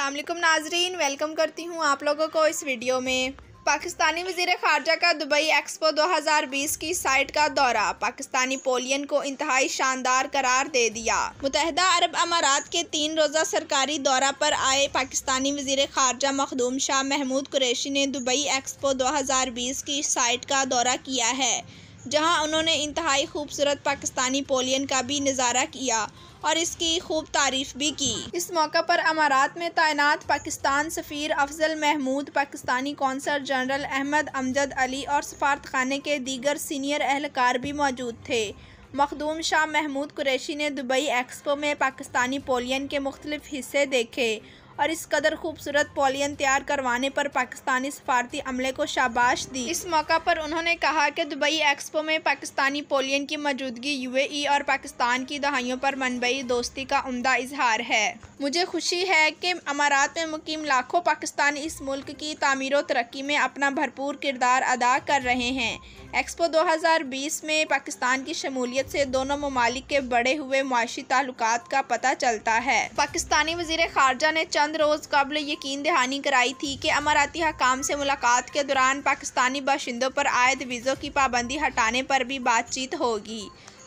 अस्सलाम वालेकुम नाजरीन, वेलकम करती हूँ आप लोगों को इस वीडियो में। पाकिस्तानी वज़ीर ख़ारजा का दुबई एक्सपो 2020 की साइट का दौरा पाकिस्तानी पवेलियन को इंतहाई शानदार करार दे दिया। मुत्तहिदा अरब अमारात के 3 रोज़ा सरकारी दौरा पर आए पाकिस्तानी वज़ीर ख़ारजा मखदूम शाह महमूद कुरैशी ने दुबई एक्सपो 2020 की साइट का दौरा किया है, जहां उन्होंने इंतहाई खूबसूरत पाकिस्तानी पवेलियन का भी नज़ारा किया और इसकी खूब तारीफ भी की। इस मौका पर अमारात में तैनात पाकिस्तान सफ़ीर अफजल महमूद, पाकिस्तानी कौंसल जनरल अहमद अमजद अली और सफारतखाने के दीगर सीनियर एहलकार भी मौजूद थे। मखदूम शाह महमूद कुरैशी ने दुबई एक्सपो में पाकिस्तानी पवेलियन के मुख्तलिफ हिस्से देखे और इस कदर खूबसूरत पवेलियन तैयार करवाने पर पाकिस्तानी सफारती अमले को शाबाश दी। इस मौका पर उन्होंने कहा कि दुबई एक्सपो में पाकिस्तानी पवेलियन की मौजूदगी यूएई और पाकिस्तान की दहाइयों पर मनबई दोस्ती का उम्दा इजहार है। मुझे खुशी है कि अमारात में मुकीम लाखों पाकिस्तानी इस मुल्क की तामीर व तरक्की में अपना भरपूर किरदार अदा कर रहे हैं। एक्सपो 2020 में पाकिस्तान की शमूलियत से दोनों ममालिक के बढ़े हुए मुआशी ताल्लुकात का पता चलता है। पाकिस्तानी वज़ीर ख़ारजा ने चंद रोज़ कबल यकीन दहानी कराई थी कि अमाराती हकाम से मुलाकात के दौरान पाकिस्तानी बाशिंदों पर आयद वीज़ों की पाबंदी हटाने पर भी बातचीत होगी।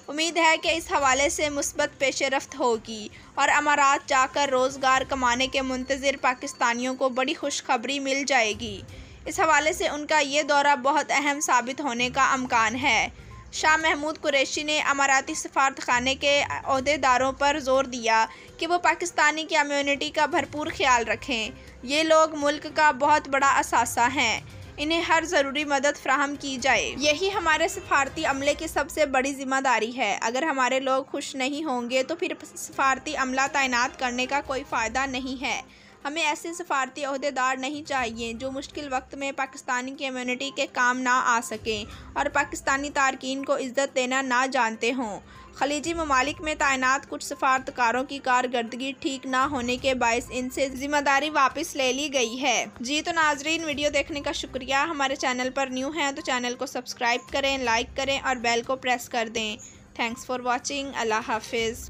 उम्मीद है कि इस हवाले से मुस्बत पेशरफ्त होगी और अमारात जाकर रोज़गार कमाने के मुंतज़िर पाकिस्तानियों को बड़ी खुशखबरी मिल जाएगी। इस हवाले से उनका ये दौरा बहुत अहम साबित होने का इम्कान है। शाह महमूद कुरैशी ने अमाराती सफारतखाने के अहदेदारों पर जोर दिया कि वो पाकिस्तानी कम्यूनिटी का भरपूर ख्याल रखें। ये लोग मुल्क का बहुत बड़ा असासा हैं, इन्हें हर ज़रूरी मदद फ्राहम की जाए। यही हमारे सफारती अमले की सबसे बड़ी जिम्मेदारी है। अगर हमारे लोग खुश नहीं होंगे तो फिर सफारती अमला तैनात करने का कोई फ़ायदा नहीं है। हमें ऐसे सफारती अहदेदार नहीं चाहिए जो मुश्किल वक्त में पाकिस्तानी कम्यूनिटी के काम ना आ सकें और पाकिस्तानी तारकीन को इज़्ज़त देना ना जानते हों। खलीजी ममालिक में तैनात कुछ सफारतकारों की कारकर्दगी ठीक ना होने के बायस इनसे जिम्मेदारी वापस ले ली गई है। जी तो नाजरीन, वीडियो देखने का शुक्रिया। हमारे चैनल पर न्यू हैं तो चैनल को सब्सक्राइब करें, लाइक करें और बेल को प्रेस कर दें। Thanks for watching. अल्लाह हाफिज़।